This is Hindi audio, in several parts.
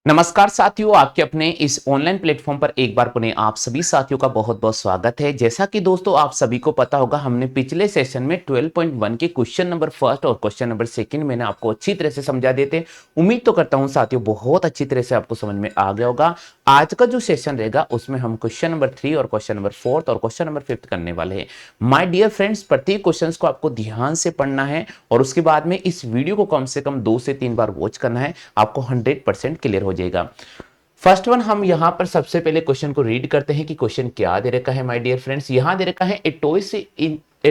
नमस्कार साथियों, आपके अपने इस ऑनलाइन प्लेटफॉर्म पर एक बार पुनः आप सभी साथियों का बहुत बहुत स्वागत है। जैसा कि दोस्तों आप सभी को पता होगा, हमने पिछले सेशन में 12.1 के क्वेश्चन नंबर फर्स्ट और क्वेश्चन नंबर सेकंड मैंने आपको अच्छी तरह से समझा दिए थे। उम्मीद तो करता हूं साथियों बहुत अच्छी तरह से आपको समझ में आ गया होगा। आज का जो सेशन रहेगा उसमें हम क्वेश्चन नंबर 3 और क्वेश्चन नंबर 4 और क्वेश्चन नंबर 5 करने वाले हैं। माय डियर फ्रेंड्स, प्रत्येक क्वेश्चंस को आपको ध्यान से पढ़ना है और उसके बाद में इस वीडियो को कम से कम 2 से 3 बार वॉच करना है, आपको 100% क्लियर हो जाएगा। फर्स्ट वन, हम यहां पर सबसे पहले क्वेश्चन को रीड करते हैं कि क्वेश्चन क्या दे रखा है। माय डियर फ्रेंड्स, यहां दे रखा है a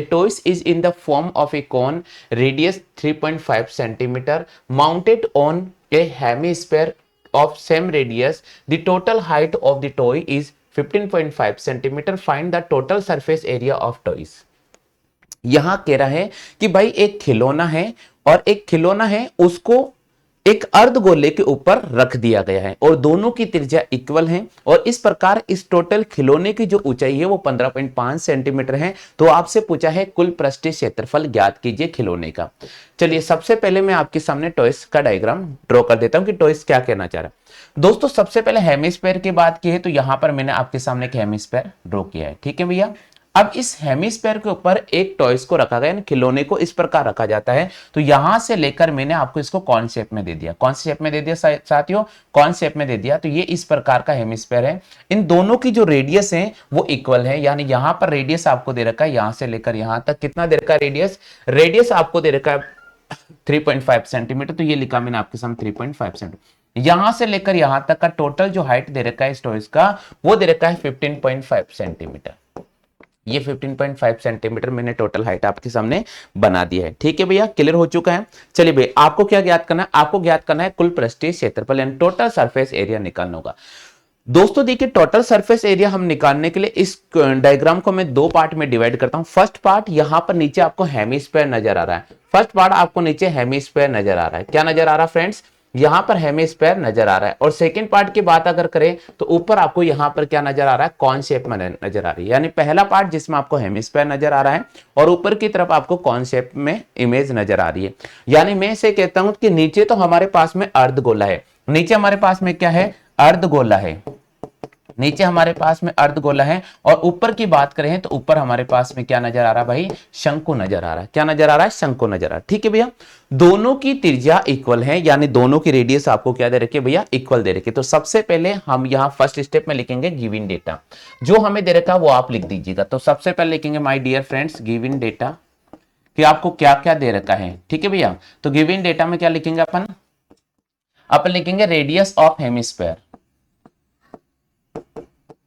toys is in the form of a cone radius 3.5 centimetre mounted on a hemisphere of same radius. The total height of the toy is 15.5 centimeter. Find the total surface area of toys. यहां कह रहा है कि भाई एक खिलौना है और एक खिलौना है उसको एक अर्धगोले के ऊपर रख दिया गया है और दोनों की त्रिज्या इक्वल है और इस प्रकार इस टोटल खिलौने की जो ऊंचाई है वो 15.5 सेंटीमीटर है। तो आपसे पूछा है कुल पृष्ठीय क्षेत्रफल ज्ञात कीजिए खिलौने का। चलिए सबसे पहले मैं आपके सामने टॉयस का डायग्राम ड्रॉ कर देता हूं कि टॉयस क्या कहना चाह रहा है। दोस्तों सबसे पहले हेमिस्फीयर की बात की है तो यहां पर मैंने आपके सामने एक हेमिस्फीयर ड्रॉ किया है, ठीक है भैया। अब इस हेमिस्फीयर के ऊपर एक टॉयस को रखा गया, खिलौने को इस प्रकार रखा जाता है। तो यहां से लेकर मैंने आपको इसको कौन शेप में दे दिया, कौन सी शेप में दे दिया साथियों, कौन शेप में दे दिया। तो ये इस प्रकार का हेमिस्फीयर है। इन दोनों की जो रेडियस है वो इक्वल है, यानी यहां पर रेडियस आपको दे रखा है यहां से लेकर यहां तक कितना दे रखा है रेडियस, रेडियस आपको दे रखा है 3.5 सेंटीमीटर। तो ये लिखा मैंने आपके सामने 3.5 सेंटीमीटर। यहां से लेकर यहां तक का टोटल जो हाइट दे रखा है इस टॉयस का वो दे रखा है 15.5 सेंटीमीटर। ये 15.5 सेंटीमीटर मैंने टोटल हाइट आपके सामने बना दिया है, ठीक है भैया, क्लियर हो चुका है। चलिए भैया आपको क्या ज्ञात करना है, आपको ज्ञात करना है कुल पृष्ठीय क्षेत्रफल यानी टोटल सरफेस एरिया निकालना होगा। दोस्तों देखिए टोटल सरफेस एरिया हम निकालने के लिए इस डायग्राम को मैं दो पार्ट में डिवाइड करता हूं। फर्स्ट पार्ट यहां पर नीचे आपको हेमिस्फीयर नजर आ रहा है, फर्स्ट पार्ट आपको नीचे हेमिस्फीयर नजर आ रहा है। क्या नजर आ रहा है फ्रेंड्स, यहां पर हेमिस्फीयर नजर आ रहा है। और सेकंड पार्ट की बात अगर करें तो ऊपर आपको यहां पर क्या नजर आ रहा है, कॉन शेप में नजर आ रही है। यानी पहला पार्ट जिसमें आपको हेमिस्फीयर नजर आ रहा है और ऊपर की तरफ आपको कॉन शेप में इमेज नजर आ रही है। यानी मैं इसे कहता हूं कि नीचे तो हमारे पास में अर्धगोला है, नीचे हमारे पास में क्या है, अर्धगोला है, नीचे हमारे पास में अर्धगोला है। और ऊपर की बात करें तो ऊपर हमारे पास में क्या नजर आ रहा है भाई, शंकु नजर आ रहा है। क्या नजर आ रहा है, शंकु नजर आ रहा है, ठीक है भैया। दोनों की त्रिज्या इक्वल है, यानी दोनों की रेडियस आपको क्या दे रखी है भैया, इक्वल दे रखी है। तो सबसे पहले हम यहां फर्स्ट स्टेप में लिखेंगे गिवन डेटा, जो हमें दे रखा है वो आप लिख दीजिएगा। तो सबसे पहले लिखेंगे my dear friends given data कि आपको क्या क्या दे रखा है, ठीक है भैया। तो गिवन डेटा में क्या लिखेंगे अपन लिखेंगे radius of hemisphere,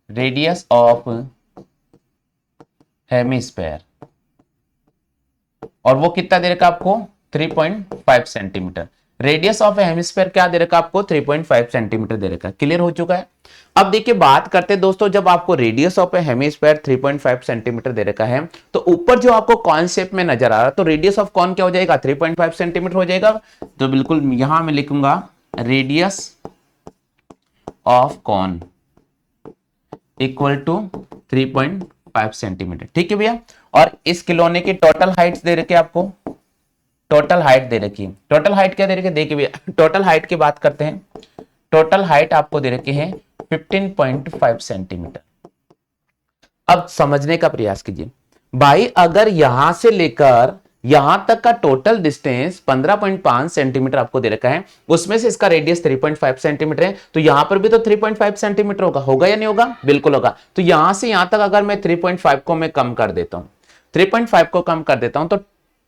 radius of hemisphere, और वो कितना दे रखा आपको 3.5 सेंटीमीटर। रेडियस ऑफ हेमिस्फीयर क्या दे रखा आपको 3.5 सेंटीमीटर दे रखा, क्लियर हो चुका है। अब देखिए बात करते हैं दोस्तों, जब आपको रेडियस ऑफ हेमिस्फीयर 3.5 सेंटीमीटर दे रखा है तो ऊपर जो आपको कॉन शेप में नजर आ रहा है तो रेडियस ऑफ कॉन क्या हो जाएगा, 3.5 सेंटीमीटर हो जाएगा। तो बिल्कुल यहां मैं लिखूंगा radius of cone equal to 3.5 centimetre, ठीक है भैया। और इस खिलौने की टोटल हाइट दे रखी है आपको, टोटल हाइट दे रखी है। टोटल हाइट क्या दे रखी है, देखिए भैया टोटल हाइट की बात करते हैं। टोटल हाइट आपको दे रखी है 15.5 सेंटीमीटर। अब समझने का प्रयास कीजिए भाई, अगर यहां से लेकर यहां तक का टोटल डिस्टेंस 15.5 सेंटीमीटर आपको दे रखा है, उसमें से इसका रेडियस 3.5 सेंटीमीटर है, तो यहां पर भी तो 3.5 सेंटीमीटर होगा, होगा या नहीं होगा, बिल्कुल होगा। तो यहां से यहां तक अगर मैं 3.5 को मैं कम कर देता हूं, 3.5 को कम कर देता हूं तो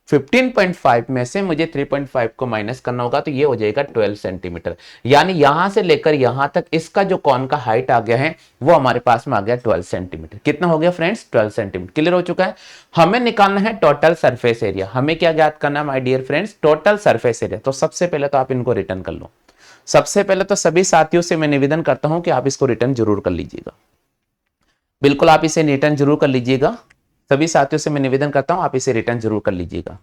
15.5 में से मुझे 3.5 को माइनस करना होगा, तो ये हो जाएगा 12 सेंटीमीटर। यानी यहां से लेकर यहां तक इसका जो कॉन का हाइट आ गया है वो हमारे पास में आ गया 12 सेंटीमीटर। कितना हो गया फ्रेंड्स, 12 सेंटीमीटर, क्लियर हो चुका है। हमें निकालना है टोटल सरफेस एरिया। हमें क्या ज्ञात करना है my dear friends, total surface area. तो सबसे पहले तो आप इनको रिटर्न कर लो। सबसे पहले तो सभी साथियों से मैं निवेदन करता हूं कि आप इसको रिटर्न जरूर कर लीजिएगा, बिल्कुल आप इसे रिटर्न जरूर कर लीजिएगा। सभी साथियों से मैं निवेदन करता हूं आप इसे रिटर्न जरूर कर लीजिएगा।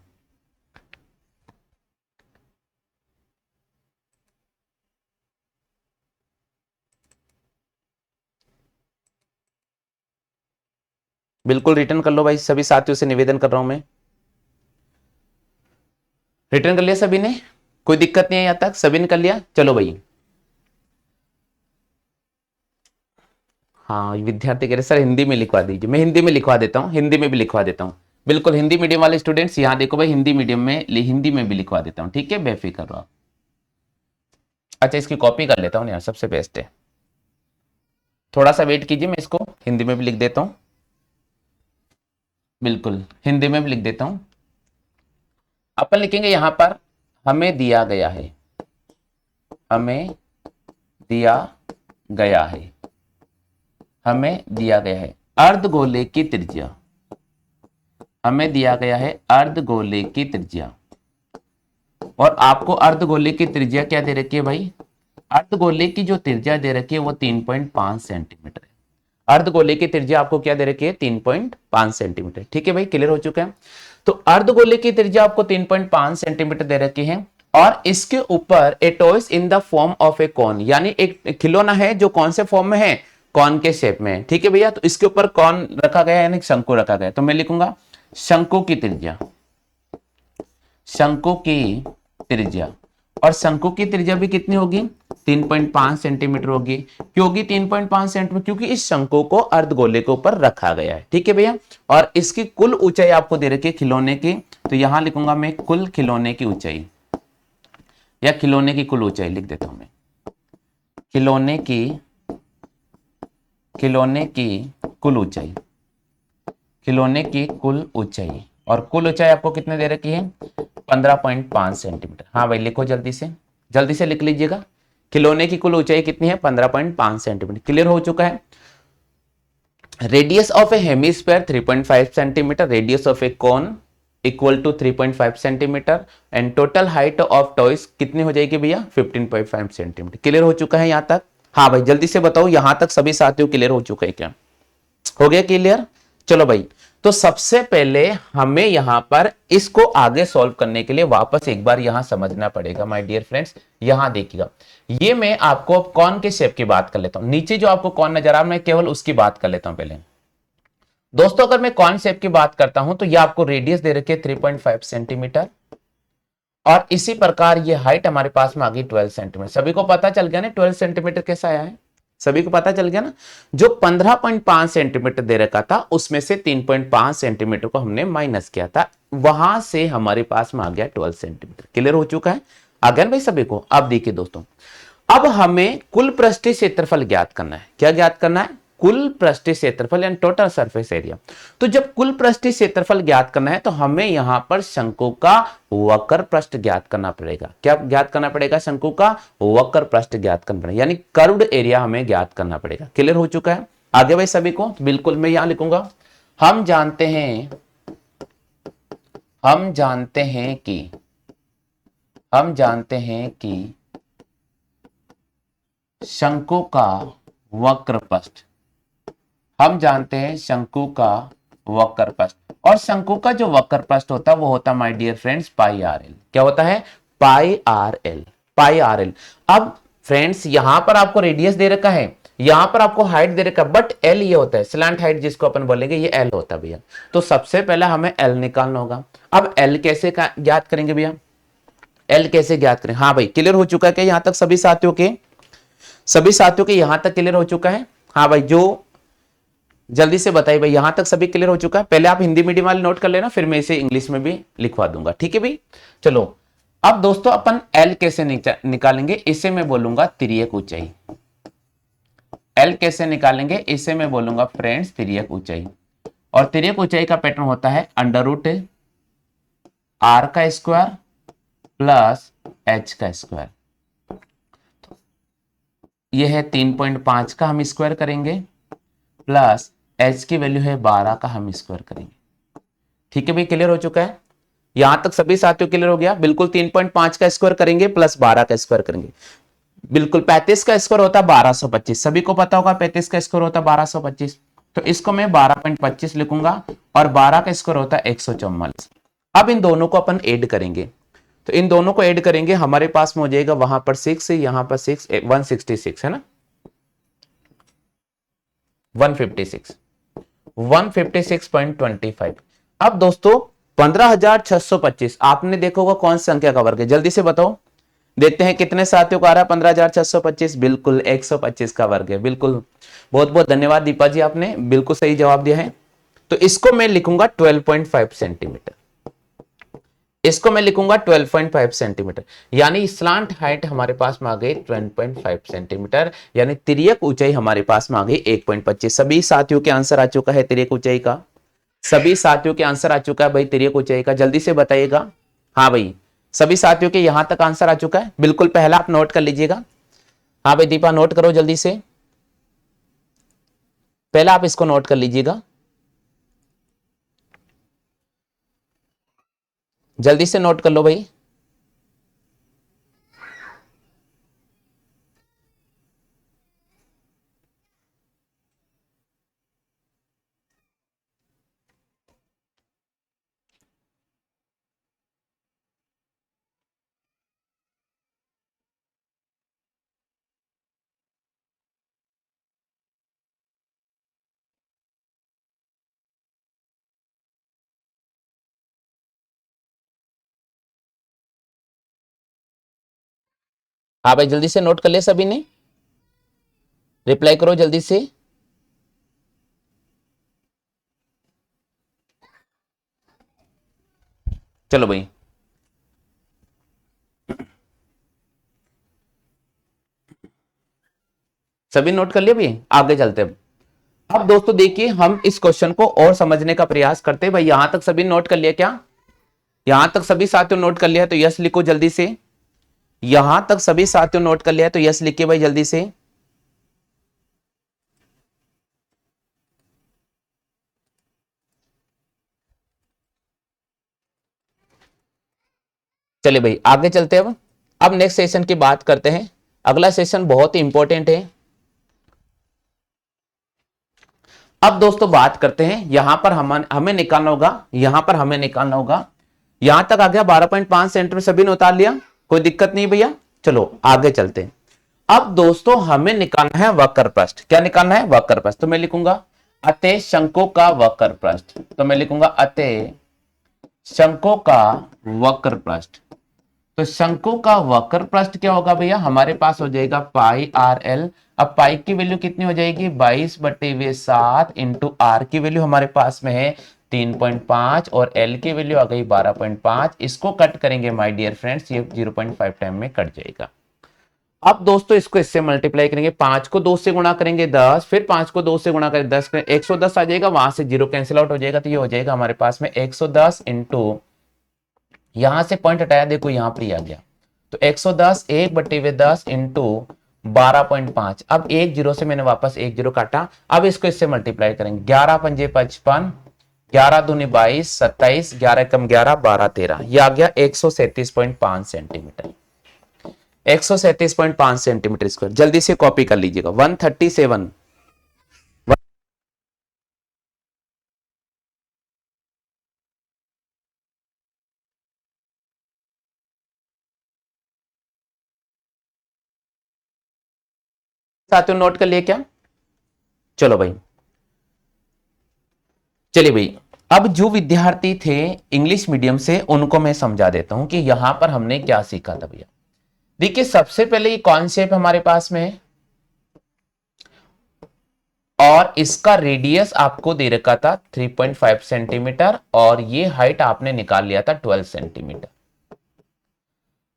बिल्कुल रिटर्न कर लो भाई, सभी साथियों से निवेदन कर रहा हूं मैं। रिटर्न कर लिया सभी ने, कोई दिक्कत नहीं है यहां तक, सभी ने कर लिया। चलो भाई हाँ विद्यार्थी कह रहे सर हिंदी में लिखवा दीजिए, मैं हिंदी में लिखवा देता हूँ, हिंदी में भी लिखवा देता हूँ। बिल्कुल हिंदी मीडियम वाले स्टूडेंट्स यहाँ देखो भाई, हिंदी मीडियम में हिंदी में भी लिखवा देता हूँ, ठीक है, बेफिक्र रहो आप। अच्छा इसकी कॉपी कर लेता हूँ यार, सबसे बेस्ट है। थोड़ा सा वेट कीजिए, मैं इसको हिंदी में भी लिख देता हूँ, बिल्कुल हिंदी में भी लिख देता हूँ। अपन लिखेंगे यहां पर हमें दिया गया है, हमें दिया गया है, हमें दिया गया है अर्धगोले की त्रिज्या, हमें दिया गया है अर्धगोले की त्रिज्या। और आपको अर्धगोले की त्रिज्या क्या दे रखी है भाई, अर्धगोले की जो त्रिज्या दे रखी है वो 3.5 सेंटीमीटर है। अर्धगोले की त्रिज्या आपको क्या दे रखी है, 3.5 सेंटीमीटर। ठीक है भाई, क्लियर हो चुका है। तो अर्धगोले की त्रिज्या आपको 3.5 सेंटीमीटर दे रखी है और इसके ऊपर a toys in the form of a cone, यानी एक खिलौना है जो कौन से फॉर्म में है, कॉन के शेप में। ठीक है भैया, तो इसके ऊपर कॉन रखा गया है यानी शंकु रखा गया है, तो मैं लिखूंगा शंकु की त्रिज्या, शंकु की त्रिज्या। और शंकु की त्रिज्या भी कितनी होगी, 3.5 सेंटीमीटर होगी। क्यों होगी 3.5 सेंटीमीटर, क्योंकि इस शंकु को अर्धगोले के ऊपर रखा गया है। ठीक है भैया, और इसकी कुल ऊंचाई आपको दे रखी है खिलौने की, तो यहां लिखूंगा मैं कुल खिलौने की ऊंचाई, या खिलौने की कुल ऊंचाई लिख देता हूं मैं, खिलौने की कुल ऊंचाई, खिलौने की कुल ऊंचाई। और कुल ऊंचाई आपको कितने दे रखी है, 15.5 सेंटीमीटर। हाँ भाई लिखो जल्दी से लिख लीजिएगा, खिलौने की कुल ऊंचाई कितनी है, 15.5 सेंटीमीटर। क्लियर हो चुका है। Radius of a hemisphere 3.5 centimetre, radius of a cone equal to 3.5 centimetre, and total height of toys कितनी हो जाएगी भैया, 15.5 सेंटीमीटर। क्लियर हो चुका है यहां तक। हाँ भाई जल्दी से बताओ यहां तक सभी साथियों क्लियर हो चुका है क्या, हो गया क्लियर। चलो भाई, तो सबसे पहले हमें यहां पर इसको आगे सॉल्व करने के लिए वापस एक बार यहां समझना पड़ेगा माय डियर फ्रेंड्स। यहां देखिएगा, ये मैं आपको कॉन के शेप की बात कर लेता हूं, नीचे जो आपको कॉन नजर आ रहा है मैं केवल उसकी बात कर लेता हूं पहले। दोस्तों अगर मैं कॉन शेप की बात करता हूं तो ये आपको रेडियस दे रखी है 3.5 सेंटीमीटर, और इसी प्रकार ये हाइट हमारे पास में आ गई 12 सेंटीमीटर। सभी को पता चल गया ना 12 सेंटीमीटर कैसा आया है, सभी को पता चल गया ना। जो 15.5 सेंटीमीटर दे रखा था उसमें से 3.5 सेंटीमीटर को हमने माइनस किया था, वहां से हमारे पास में आ गया 12 सेंटीमीटर। क्लियर हो चुका है, आ गया ना भाई सभी को। अब देखिए दोस्तों, अब हमें कुल पृष्ठीय क्षेत्रफल ज्ञात करना है। क्या ज्ञात करना है, कुल पृष्ठीय क्षेत्रफल यानी टोटल सरफेस एरिया। तो जब कुल पृष्ठीय क्षेत्रफल ज्ञात करना है तो हमें यहां पर शंकु का वक्र पृष्ठ ज्ञात करना पड़ेगा। क्या ज्ञात करना पड़ेगा, शंकु का वक्र पृष्ठ ज्ञात करना पड़ेगा, यानी कर्व्ड एरिया हमें ज्ञात करना पड़ेगा। क्लियर हो चुका है आगे भाई सभी को। बिल्कुल मैं यहां लिखूंगा, हम जानते हैं कि शंकु का वक्र पृष्ठ, हम जानते हैं शंकु का वक्र पृष्ठ, और शंकु का जो वक्र पृष्ठ होता है वो होता है my dear friends pi r l. क्या होता है, पाई आर एल। अब फ्रेंड्स यहां पर आपको रेडियस दे रखा है, यहां पर आपको हाइट दे रखा है, बट एल ये होता है स्लैंट हाइट जिसको अपन बोलेंगे, ये एल होता है भैया। तो सबसे पहले हमें एल निकालना होगा। अब एल कैसे ज्ञात करेंगे भैया, एल कैसे ज्ञात करें। हाँ भाई क्लियर हो चुका है क्या यहां तक सभी साथियों के यहां तक क्लियर हो चुका है। हाँ भाई जो जल्दी से बताइए भाई, यहां तक सभी क्लियर हो चुका है। पहले आप हिंदी मीडियम वाले नोट कर लेना, फिर मैं इसे इंग्लिश में भी लिखवा दूंगा। ठीक है भाई, चलो अब दोस्तों अपन एल कैसे निकालेंगे, इसे मैं बोलूंगा तिर्यक ऊंचाई। एल कैसे निकालेंगे, इसे मैं बोलूंगा फ्रेंड्स तिर्यक ऊंचाई। और तिर्यक ऊंचाई का पैटर्न होता है अंडर रूट आर का स्क्वायर प्लस एच का स्क्वायर। यह है 3.5 का हम स्क्वायर करेंगे, प्लस एच की वैल्यू है 12 का हम स्क्वायर करेंगे। ठीक है भाई क्लियर हो चुका है, यहां तक सभी साथियों क्लियर हो गया। बिल्कुल 3.5 का स्क्वायर करेंगे प्लस 12 का स्क्वायर करेंगे। बिल्कुल 35 का स्क्वायर होता है 1225, सभी को पता होगा 35 का स्क्वायर होता है 1225, तो इसको मैं 12.25 लिखूंगा, और 12 का स्क्वायर होता है 144। अब इन दोनों को अपन ऐड करेंगे, तो इन दोनों को ऐड करेंगे हमारे पास में हो जाएगा वहां पर 6, यहां पर 6, 166 है ना, 156.25। अब दोस्तों 15,625 आपने देखा होगा कौन सी संख्या का वर्ग है, जल्दी से बताओ। देखते हैं कितने साथियों को आ रहा है 15,625, बिल्कुल 125 का वर्ग है। बिल्कुल बहुत बहुत धन्यवाद दीपा जी, आपने बिल्कुल सही जवाब दिया है। तो इसको मैं लिखूंगा 12.5 सेंटीमीटर, इसको मैं लिखूंगा 12.5 सेंटीमीटर, यानी स्लांट हाइट हमारे पास में आ गई 12.5 सेंटीमीटर, यानी तिर्यक ऊंचाई हमारे पास में आ गई 1.25। सभी साथियों के आंसर आ चुका है तिर्यक ऊंचाई का, सभी साथियों के आंसर आ चुका है भाई तिर्यक ऊंचाई का, जल्दी से बताइएगा। हाँ भाई, सभी साथियों के यहां तक आंसर आ चुका है, बिल्कुल पहला आप नोट कर लीजिएगा। हाँ भाई दीपा नोट करो जल्दी से, पहला आप इसको नोट कर लीजिएगा, जल्दी से नोट कर लो भाई। हाँ भाई जल्दी से नोट कर लिया सभी ने, रिप्लाई करो जल्दी से। चलो भाई, सभी नोट कर लिया भाई, आगे चलते हैं। अब दोस्तों देखिए, हम इस क्वेश्चन को और समझने का प्रयास करते हैं। भाई यहां तक सभी नोट कर लिया क्या? यहां तक सभी साथियों नोट कर लिया तो यस लिखो जल्दी से। यहां तक सभी साथियों नोट कर लिया तो यस लिखिए भाई जल्दी से। चलिए भाई आगे चलते हैं। अब नेक्स्ट सेशन की बात करते हैं। अगला सेशन बहुत ही इंपॉर्टेंट है। अब दोस्तों बात करते हैं, यहां पर हमें निकालना होगा, यहां पर हमें निकालना होगा, यहां तक आ गया 12.5 सेंटीमीटर, सभी ने उतार लिया, कोई दिक्कत नहीं भैया। चलो आगे चलते हैं। अब दोस्तों हमें निकालना है वक्र पृष्ठ। क्या निकालना है? वक्र पृष्ठ। तो मैं लिखूंगा अतः शंकु का वक्र पृष्ठ, तो मैं लिखूंगा अतः शंकु का वक्र पृष्ठ। तो शंकु का वक्र पृष्ठ क्या होगा भैया? हमारे पास हो जाएगा पाई आर एल। अब पाई की वैल्यू कितनी हो जाएगी? 22/7 इंटू आर की वैल्यू हमारे पास में है 3.5 और एल की वैल्यू आ गई 12.5। इसको कट करेंगे माय डियर फ्रेंड्स, ये 0.5 टाइम में कट जाएगा। अब दोस्तों इसको इससे मल्टीप्लाई करेंगे, 5 को 2 से गुणा करेंगे 10, फिर 5 को 2 से गुणा करें 10 करें 110 आ जाएगा, वहां से जीरो कैंसिल आउट हो जाएगा, तो ये हो जाएगा हमारे पास में 110 इंटू, यहां से पॉइंट हटाया, देखो यहां पर ही आ गया, तो 110 1/10 इंटू 12.5। अब एक जीरो से मैंने वापस एक जीरो काटा, अब इसको इससे मल्टीप्लाई करेंगे, 11 पंजे 55, 11 दूनी 22, 27, 11 कम 11 12 13, ये आ गया 137.5 सेंटीमीटर, 137.5 सेंटीमीटर स्क्वायर। जल्दी से कॉपी कर लीजिएगा 137। साथियों नोट कर लिए क्या? चलो भाई, चलिए भाई, अब जो विद्यार्थी थे इंग्लिश मीडियम से उनको मैं समझा देता हूं कि यहां पर हमने क्या सीखा था भैया। देखिए सबसे पहले ये कॉन्सेप्ट हमारे पास में है और इसका रेडियस आपको दे रखा था 3.5 सेंटीमीटर और ये हाइट आपने निकाल लिया था 12 सेंटीमीटर।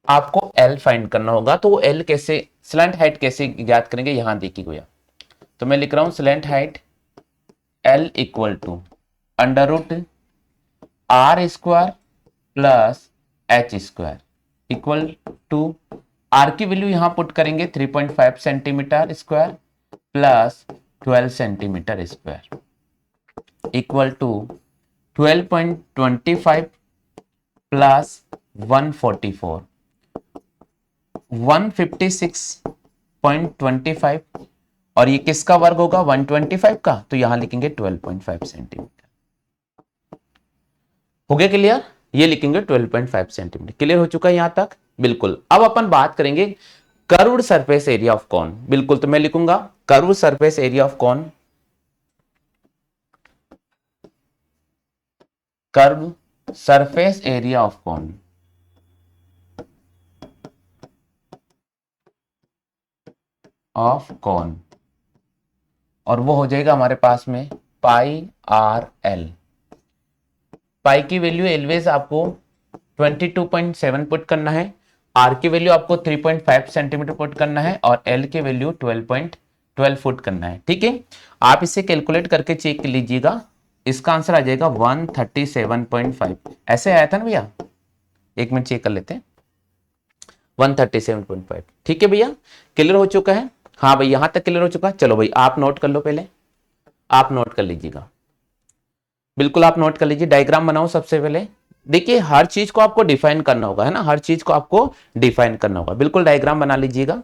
आपको एल फाइंड करना होगा, तो वो एल कैसे, स्लैंट हाइट कैसे ज्ञात करेंगे, यहां देखिए भैया। तो मैं लिख रहा हूं slant height l equal to under root r square plus h square equal to, r की वैल्यू यहां पुट करेंगे 3.5 centimetre square plus 12 centimetre square equal to 12.25 plus 144, 156.25, और ये किसका वर्ग होगा? 125 का, तो यहां लिखेंगे 12.5 सेंटीमीटर। हो गया क्लियर? ये लिखेंगे 12.5 सेंटीमीटर। क्लियर हो चुका है यहां तक? बिल्कुल। अब अपन बात करेंगे curved surface area of cone. बिल्कुल, तो मैं लिखूंगा curved surface area of cone, curve surface area of cone, of cone और वो हो जाएगा हमारे पास में पाई आर एल। पाई की वैल्यू एलवेज आपको 22.7 पुट करना है, आर की वैल्यू आपको 3.5 सेंटीमीटर पुट करना है और एल की वैल्यू 12.12 फुट करना है। ठीक है, आप इसे कैलकुलेट करके चेक कर लीजिएगा, इसका आंसर आ जाएगा 137.5। ऐसे आया था ना भैया, एक मिनट चेक कर लेते हैं, 137.5। ठीक है भैया, क्लियर हो चुका है? हाँ भाई, यहां तक क्लियर हो चुका है। चलो भाई आप नोट कर लो, पहले आप नोट कर लीजिएगा, बिल्कुल आप नोट कर लीजिए। डायग्राम बनाओ सबसे पहले। देखिए हर चीज को आपको डिफाइन करना होगा, है ना, हर चीज को आपको डिफाइन करना होगा। बिल्कुल डायग्राम बना लीजिएगा।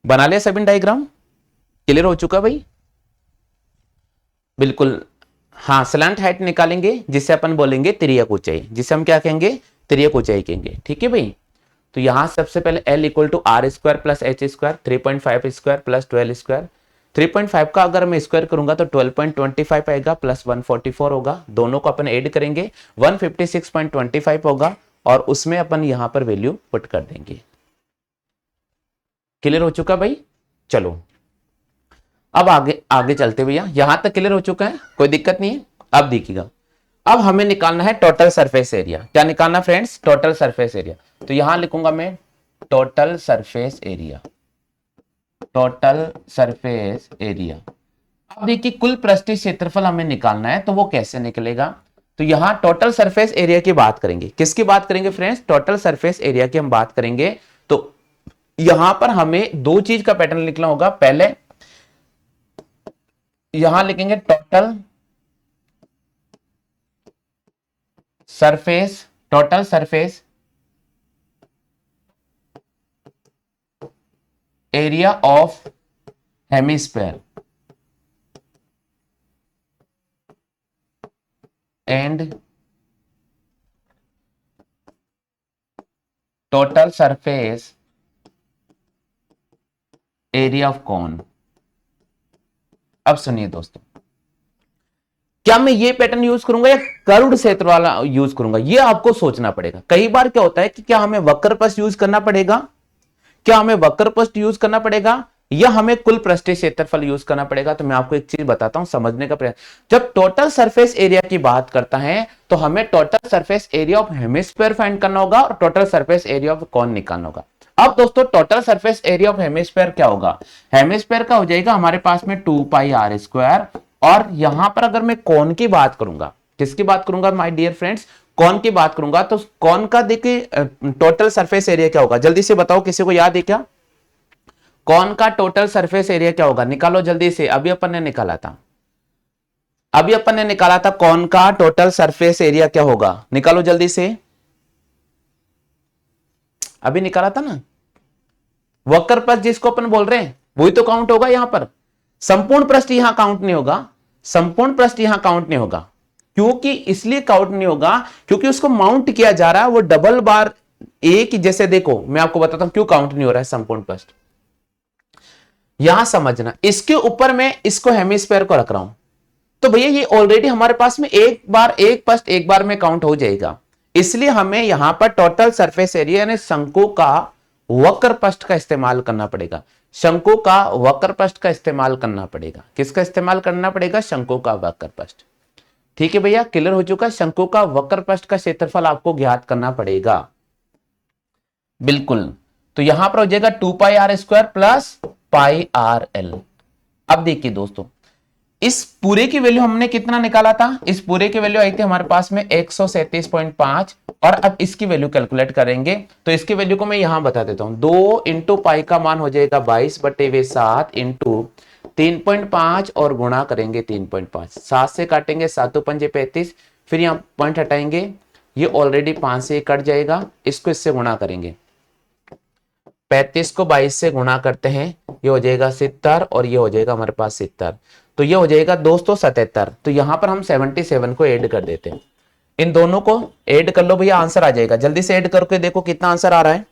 बना लिया सभी डायग्राम? क्लियर हो चुका भाई? बिल्कुल। हाँ, स्लैंट हाइट निकालेंगे जिसे अपन बोलेंगे तिर्यक ऊंचाई, जिसे हम क्या कहेंगे, तिर्यक ऊंचाई कहेंगे। ठीक है भाई, तो यहां सबसे पहले L equal to r square plus h square, 3.5 square plus 12 square. 3.5 का अगर मैं स्क्वायर करूंगा तो 12.25 आएगा प्लस 144 होगा, दोनों को अपन ऐड करेंगे 156.25 होगा और उसमें अपन यहां पर वैल्यू पुट कर देंगे। क्लियर हो चुका भाई? चलो अब आगे आगे चलते भैया, यहां तक क्लियर हो चुका है, कोई दिक्कत नहीं है। अब देखिएगा, अब हमें निकालना है टोटल सरफेस एरिया। क्या निकालना फ्रेंड्स? Total surface area. तो यहां लिखूंगा मैं total surface area, total surface area. अब देखिए कुल पृष्ठीय क्षेत्रफल हमें निकालना है, तो वो कैसे निकलेगा? तो यहां टोटल सरफेस एरिया की बात करेंगे। किसकी बात करेंगे फ्रेंड्स? टोटल सरफेस एरिया की हम बात करेंगे। तो यहां पर हमें दो चीज का पैटर्न लिखना होगा। पहले यहां लिखेंगे total surface, total surface area of hemisphere and total surface area of cone. अब सुनिए दोस्तों, क्या मैं ये पैटर्न यूज करूंगा या कर्व्ड क्षेत्र वाला यूज करूंगा, ये आपको सोचना पड़ेगा। कई बार क्या होता है कि क्या हमें वक्रपथ यूज करना पड़ेगा, क्या हमें वक्रपथ यूज करना पड़ेगा या हमें कुल पृष्ठीय क्षेत्रफल यूज करना पड़ेगा। तो मैं आपको एक चीज बताता हूं, समझने का प्रयास। जब टोटल सरफेस एरिया की बात करता है तो हमें total surface area of hemisphere find करना होगा और total surface area of cone निकालना होगा। अब दोस्तों total surface area of hemisphere क्या होगा? हेमिस्फीयर का हो जाएगा हमारे पास में 2 पाई आर स्क्वायर, और यहां पर अगर मैं कॉन की बात करूंगा, किसकी बात करूंगा माय डियर फ्रेंड्स? कॉन की बात करूंगा। तो कॉन का देखिए टोटल सरफेस एरिया क्या होगा, जल्दी से बताओ, किसी को याद है क्या? कॉन का टोटल सरफेस एरिया क्या होगा? निकालो जल्दी से, अभी अपन ने निकाला था, अभी अपन ने निकाला था कॉन का टोटल सरफेस एरिया क्या होगा, निकालो जल्दी से, अभी निकाला था ना। वक्रपथ जिसको अपन बोल रहे हैं वही तो काउंट होगा यहां पर, संपूर्ण पृष्ठ यहां काउंट नहीं होगा, संपूर्ण पृष्ठ यहां काउंट नहीं होगा। क्योंकि इसलिए काउंट नहीं होगा क्योंकि उसको माउंट किया जा रहा है वो डबल बार एक, जैसे देखो मैं आपको बताता हूं क्यों काउंट नहीं हो रहा है संपूर्ण पृष्ठ। यहां समझना, इसके ऊपर मैं इसको हेमिस्फीयर को रख रहा हूं, तो भैया ये ऑलरेडी हमारे पास में एक बार एक पृष्ठ एक बार में काउंट हो जाएगा। इसलिए हमें यहां पर टोटल सरफेस एरिया यानी शंकु का वक्र पृष्ठ का इस्तेमाल करना पड़ेगा, शंकु का वक्र पृष्ठ का इस्तेमाल करना पड़ेगा। किसका इस्तेमाल करना पड़ेगा? शंकु का वक्र पृष्ठ। ठीक है भैया, क्लियर हो चुका है? शंकु का वक्र पृष्ठ का क्षेत्रफल आपको ज्ञात करना पड़ेगा। बिल्कुल, तो यहां पर हो जाएगा 2 pi r square plus pi r l. अब देखिए दोस्तों, इस पूरे की वैल्यू हमने कितना निकाला था? इस पूरे की वैल्यू आई थी हमारे पास में 137.5, और अब इसकी वैल्यू कैलकुलेट करेंगे तो इसकी वैल्यू को मैं यहां बता देता हूं। 2 इंटू पाई का मान हो जाएगा 22/7 इंटू 3.5 और गुणा करेंगे 3.5, 7 से काटेंगे 7 पंजे 35, फिर यहां पॉइंट हटाएंगे, ये ऑलरेडी 5 से कट जाएगा, इसको इससे गुणा करेंगे, 35 को 22 से गुणा करते हैं, ये हो जाएगा 70 और ये हो जाएगा हमारे पास 70, तो ये हो जाएगा दोस्तों 77। तो यहां पर हम 77 को ऐड कर देते हैं, इन दोनों को ऐड कर लो भैया, आंसर आ जाएगा। जल्दी से ऐड करके देखो कितना आंसर आ रहा है।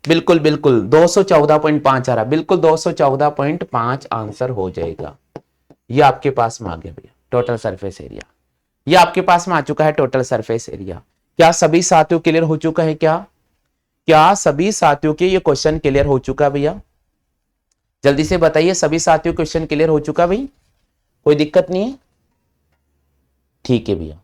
बिल्कुल बिल्कुल 214.5 आ रहा है, बिल्कुल 214.5 आंसर हो जाएगा। ये आपके पास में आ गया भैया टोटल सरफेस एरिया, ये आपके पास में आ चुका है टोटल सरफेस एरिया। क्या सभी साथियों क्लियर हो चुका है? क्या क्या सभी साथियों के ये क्वेश्चन क्लियर हो चुका है भैया? जल्दी से बताइए सभी साथियों, क्वेश्चन क्लियर हो चुका भाई, कोई दिक्कत नहीं है? ठीक है भैया।